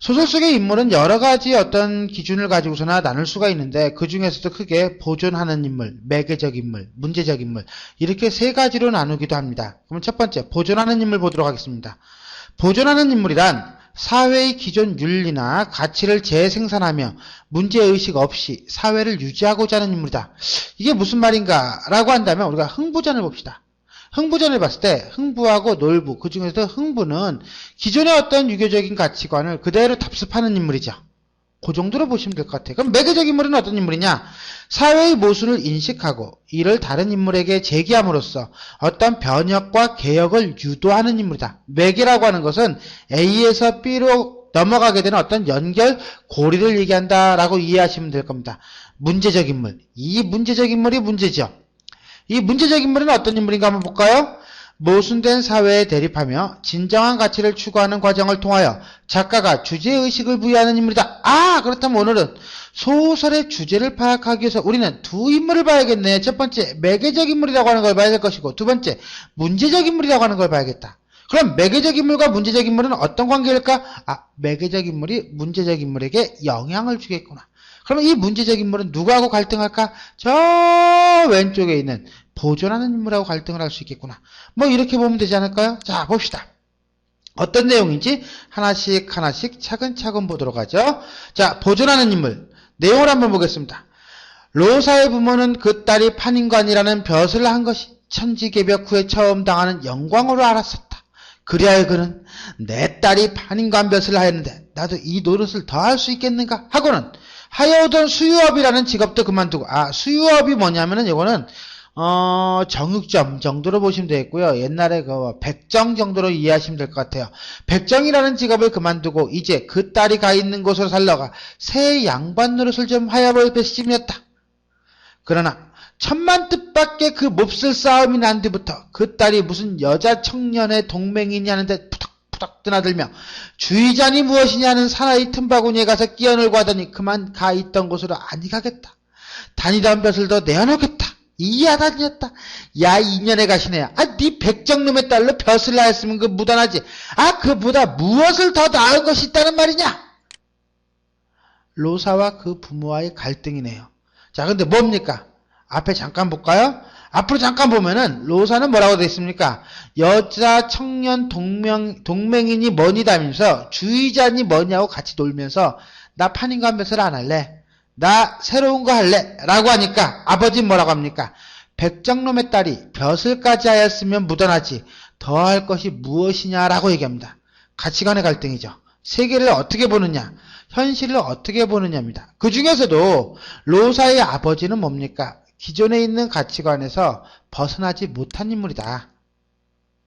소설 속의 인물은 여러 가지 어떤 기준을 가지고서나 나눌 수가 있는데 그 중에서도 크게 보존하는 인물, 매개적 인물, 문제적 인물 이렇게 세 가지로 나누기도 합니다. 그럼 첫 번째 보존하는 인물 보도록 하겠습니다. 보존하는 인물이란 사회의 기존 윤리나 가치를 재생산하며 문제의식 없이 사회를 유지하고자 하는 인물이다. 이게 무슨 말인가 라고 한다면 우리가 흥부전을 봅시다. 흥부전을 봤을 때 흥부하고 놀부, 그 중에서도 흥부는 기존의 어떤 유교적인 가치관을 그대로 답습하는 인물이죠. 그 정도로 보시면 될 것 같아요. 그럼 매개적 인물은 어떤 인물이냐? 사회의 모순을 인식하고 이를 다른 인물에게 제기함으로써 어떤 변혁과 개혁을 유도하는 인물이다. 매개라고 하는 것은 A에서 B로 넘어가게 되는 어떤 연결, 고리를 얘기한다라고 이해하시면 될 겁니다. 문제적 인물. 이 문제적 인물이 문제죠. 이 문제적 인물은 어떤 인물인가 한번 볼까요? 모순된 사회에 대립하며 진정한 가치를 추구하는 과정을 통하여 작가가 주제의식을 부여하는 인물이다. 그렇다면 오늘은 소설의 주제를 파악하기 위해서 우리는 두 인물을 봐야겠네. 첫 번째, 매개적 인물이라고 하는 걸 봐야 될 것이고, 두 번째, 문제적 인물이라고 하는 걸 봐야겠다. 그럼 매개적 인물과 문제적 인물은 어떤 관계일까? 매개적 인물이 문제적 인물에게 영향을 주겠구나. 그러면 이 문제적 인물은 누구하고 갈등할까? 저 왼쪽에 있는 보존하는 인물하고 갈등을 할 수 있겠구나. 뭐 이렇게 보면 되지 않을까요? 자, 봅시다. 어떤 내용인지 하나씩 차근차근 보도록 하죠. 자, 보존하는 인물. 내용을 한번 보겠습니다. 로사의 부모는 그 딸이 판인관이라는 벼슬을 한 것이 천지개벽 후에 처음 당하는 영광으로 알았었다. 그리하여 그는 내 딸이 판인관 벼슬을 하였는데 나도 이 노릇을 더 할 수 있겠는가 하고는 하여오던 수유업이라는 직업도 그만두고, 수유업이 뭐냐면은 이거는 정육점 정도로 보시면 되겠고요. 옛날에 그 백정 정도로 이해하시면 될 것 같아요. 백정이라는 직업을 그만두고 이제 그 딸이 가 있는 곳으로 살러가 새 양반 노릇을 좀 하여볼 배심이었다. 그러나 천만 뜻밖의 그 몹쓸 싸움이 난 뒤부터 그 딸이 무슨 여자 청년의 동맹이냐 하는데 푸덕푸덕 드나들며 주의자니 무엇이냐는 사나이 틈바구니에 가서 끼어놀고 하더니 그만 가 있던 곳으로 아니 가겠다. 다니던 벼슬도 내어놓겠다. 이야단이었다. 야, 이년의 가시네야. 네 백정놈의 딸로 벼슬을 하였으면 그 무단하지. 그보다 무엇을 더 나을 것이 있다는 말이냐? 로사와 그 부모와의 갈등이네요. 자, 근데 뭡니까? 앞에 잠깐 볼까요? 앞으로 잠깐 보면은 로사는 뭐라고 되어 있습니까? 여자 청년 동맹인이 뭐니다면서 주의자니 뭐냐고 같이 놀면서 나 판인관 벼슬 안 할래. 나 새로운 거 할래 라고 하니까 아버지는 뭐라고 합니까? 백정놈의 딸이 벼슬까지 하였으면 무던하지 더 할 것이 무엇이냐라고 얘기합니다. 가치관의 갈등이죠. 세계를 어떻게 보느냐, 현실을 어떻게 보느냐입니다. 그 중에서도 로사의 아버지는 뭡니까? 기존에 있는 가치관에서 벗어나지 못한 인물이다.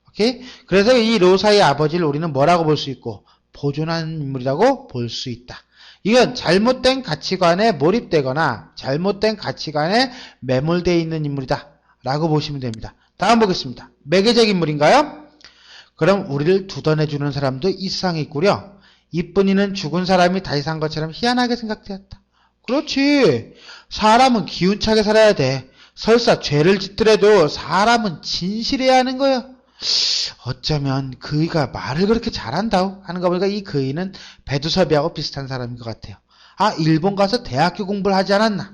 오케이? 그래서 이 로사의 아버지를 우리는 뭐라고 볼 수 있고 보존하는 인물이라고 볼 수 있다. 이건 잘못된 가치관에 몰입되거나 잘못된 가치관에 매몰되어 있는 인물이다 라고 보시면 됩니다. 다음 보겠습니다. 매개적 인물인가요? 그럼 우리를 두던해주는 사람도 이 세상에 있구려. 이쁜이는 죽은 사람이 다시 산 것처럼 희한하게 생각되었다. 그렇지. 사람은 기운차게 살아야 돼. 설사 죄를 짓더라도 사람은 진실해야 하는 거예요. 어쩌면 그이가 말을 그렇게 잘한다고 하는 거 보니까 이 그이는 배두섭이하고 비슷한 사람인 것 같아요. 일본 가서 대학교 공부를 하지 않았나?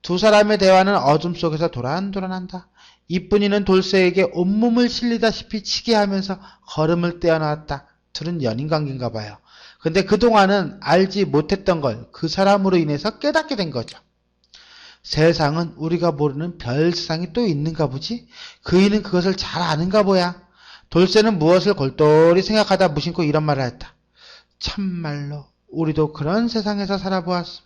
두 사람의 대화는 어둠 속에서 도란도란한다. 이쁜이는 돌쇠에게 온몸을 실리다시피 치게 하면서 걸음을 떼어나왔다. 둘은 연인관계인가 봐요. 근데 그동안은 알지 못했던 걸 그 사람으로 인해서 깨닫게 된 거죠. 세상은 우리가 모르는 별 세상이 또 있는가 보지? 그이는 그것을 잘 아는가 보야. 돌쇠는 무엇을 골똘히 생각하다 무심코 이런 말을 했다. 참말로 우리도 그런 세상에서 살아보았음.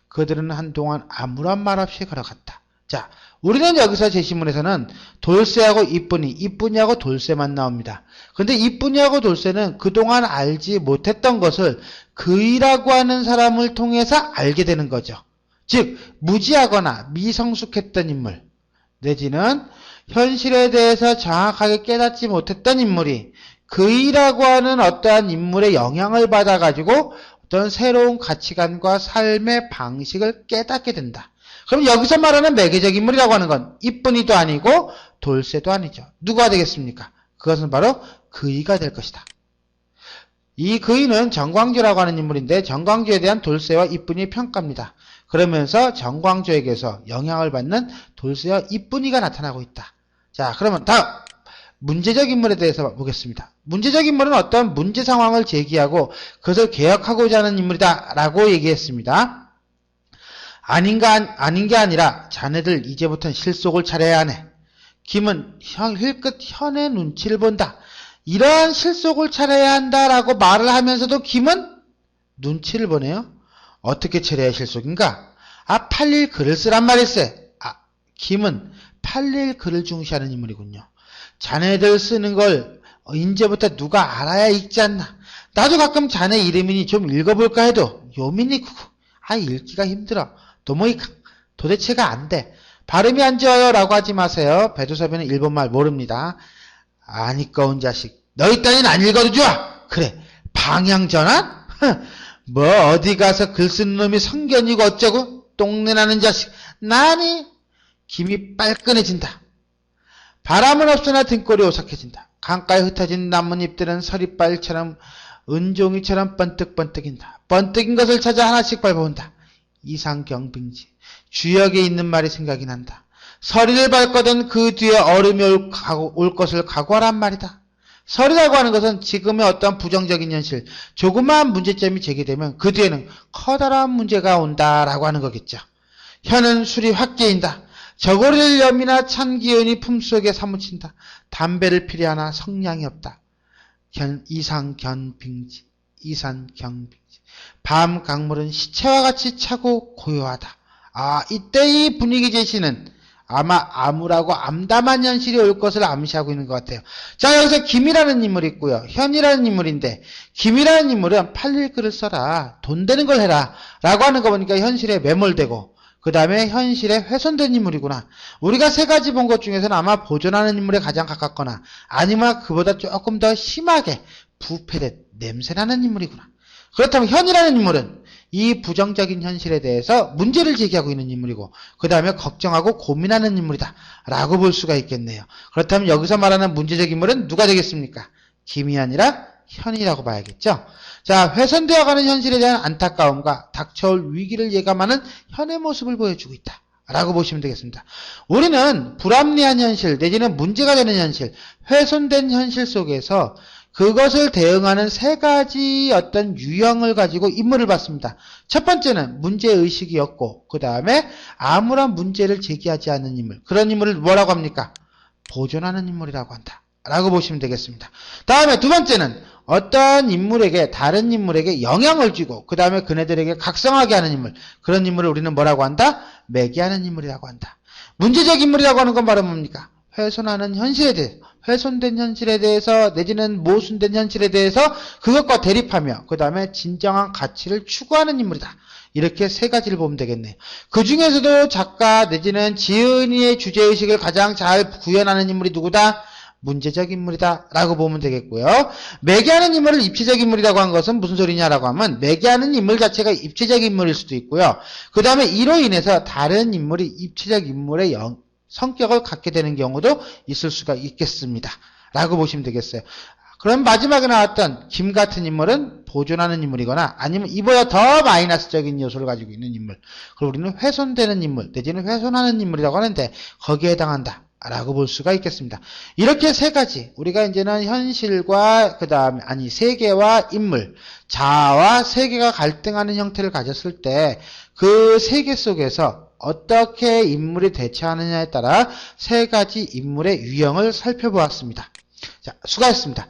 그들은 한동안 아무런 말 없이 걸어갔다. 자, 우리는 여기서 제시문에서는 돌쇠하고 이쁜이하고 돌쇠만 나옵니다. 근데 이쁜이하고 돌쇠는 그동안 알지 못했던 것을 그이라고 하는 사람을 통해서 알게 되는 거죠. 즉 무지하거나 미성숙했던 인물 내지는 현실에 대해서 정확하게 깨닫지 못했던 인물이 그이라고 하는 어떠한 인물의 영향을 받아가지고 어떤 새로운 가치관과 삶의 방식을 깨닫게 된다. 그럼 여기서 말하는 매개적 인물이라고 하는 건 이쁜이도 아니고 돌쇠도 아니죠. 누가 되겠습니까? 그것은 바로 그이가 될 것이다. 이 그이는 정광조라고 하는 인물인데 정광조에 대한 돌쇠와 이쁜이의 평가입니다. 그러면서 정광조에게서 영향을 받는 돌쇠와 이쁜이가 나타나고 있다. 자, 그러면 다음 문제적 인물에 대해서 보겠습니다. 문제적 인물은 어떤 문제 상황을 제기하고 그것을 개혁하고자 하는 인물이다 라고 얘기했습니다. 아닌 게 아니라 자네들 이제부터는 실속을 차려야 하네. 김은 힐끗 현의 눈치를 본다. 이러한 실속을 차려야 한다라고 말을 하면서도 김은 눈치를 보네요. 어떻게 차려야 실속인가? 팔릴 글을 쓰란 말일세. 김은 팔릴 글을 중시하는 인물이군요. 자네들 쓰는 걸 이제부터 누가 알아야 읽지 않나. 나도 가끔 자네 이름이니 좀 읽어볼까 해도 요민이 읽기가 힘들어. 도대체가 안 돼. 발음이 안 좋아요 라고 하지 마세요. 배두섭이는 일본말 모릅니다. 아니꺼운 자식. 너희 딴엔 안 읽어도 좋아. 그래. 방향전환? 뭐 어디 가서 글 쓰는 놈이 성견이고 어쩌고? 똥내나는 자식. 나니? 김이 빨끈해진다. 바람은 없으나 등골이 오싹해진다. 강가에 흩어진 나뭇잎들은 서리빨처럼 은종이처럼 번뜩번뜩인다. 번뜩인 것을 찾아 하나씩 밟아온다. 이상경빙지. 주역에 있는 말이 생각이 난다. 서리를 밟거든 그 뒤에 얼음이 올 것을 각오하란 말이다. 서리라고 하는 것은 지금의 어떤 부정적인 현실, 조그마한 문제점이 제기되면 그 뒤에는 커다란 문제가 온다라고 하는 거겠죠. 혀는 술이 확 깨인다. 저고리를 염이나 찬 기운이 품속에 사무친다. 담배를 피려하나 성량이 없다. 이산경빙지. 밤 강물은 시체와 같이 차고 고요하다. 이때 이 분위기 제시는 아마 암울하고 암담한 현실이 올 것을 암시하고 있는 것 같아요. 자, 여기서 김이라는 인물이 있고요. 현이라는 인물인데, 김이라는 인물은 팔릴 글을 써라. 돈 되는 걸 해라. 라고 하는 거 보니까 현실에 매몰되고, 그 다음에 현실에 훼손된 인물이구나. 우리가 세 가지 본 것 중에서는 아마 보존하는 인물에 가장 가깝거나, 아니면 그보다 조금 더 심하게 부패된 냄새나는 인물이구나. 그렇다면 현이라는 인물은 이 부정적인 현실에 대해서 문제를 제기하고 있는 인물이고 그 다음에 걱정하고 고민하는 인물이다 라고 볼 수가 있겠네요. 그렇다면 여기서 말하는 문제적 인물은 누가 되겠습니까? 김이 아니라 현이라고 봐야겠죠. 자, 훼손되어가는 현실에 대한 안타까움과 닥쳐올 위기를 예감하는 현의 모습을 보여주고 있다 라고 보시면 되겠습니다. 우리는 불합리한 현실 내지는 문제가 되는 현실, 훼손된 현실 속에서 그것을 대응하는 세 가지 어떤 유형을 가지고 인물을 봤습니다. 첫 번째는 문제의식이었고 그 다음에 아무런 문제를 제기하지 않는 인물, 그런 인물을 뭐라고 합니까? 보존하는 인물이라고 한다 라고 보시면 되겠습니다. 다음에 두 번째는 어떤 인물에게 다른 인물에게 영향을 주고 그 다음에 그네들에게 각성하게 하는 인물, 그런 인물을 우리는 뭐라고 한다? 매개하는 인물이라고 한다. 문제적 인물이라고 하는 건 바로 뭡니까? 훼손하는 현실에 대해서, 훼손된 현실에 대해서 내지는 모순된 현실에 대해서 그것과 대립하며 그 다음에 진정한 가치를 추구하는 인물이다. 이렇게 세 가지를 보면 되겠네요. 그 중에서도 작가 내지는 지은이의 주제의식을 가장 잘 구현하는 인물이 누구다? 문제적 인물이다 라고 보면 되겠고요. 매개하는 인물을 입체적 인물이라고 한 것은 무슨 소리냐라고 하면 매개하는 인물 자체가 입체적 인물일 수도 있고요. 그 다음에 이로 인해서 다른 인물이 입체적 인물의 성격을 갖게 되는 경우도 있을 수가 있겠습니다 라고 보시면 되겠어요. 그럼 마지막에 나왔던 김 같은 인물은 보존하는 인물이거나 아니면 이보다 더 마이너스적인 요소를 가지고 있는 인물, 그리고 우리는 훼손되는 인물 내지는 훼손하는 인물이라고 하는데 거기에 해당한다 라고 볼 수가 있겠습니다. 이렇게 세 가지, 우리가 이제는 현실과 그 다음에 세계와 인물, 자아와 세계가 갈등하는 형태를 가졌을 때 그 세계 속에서 어떻게 인물이 대처하느냐에 따라 세 가지 인물의 유형을 살펴보았습니다. 자, 수고하셨습니다.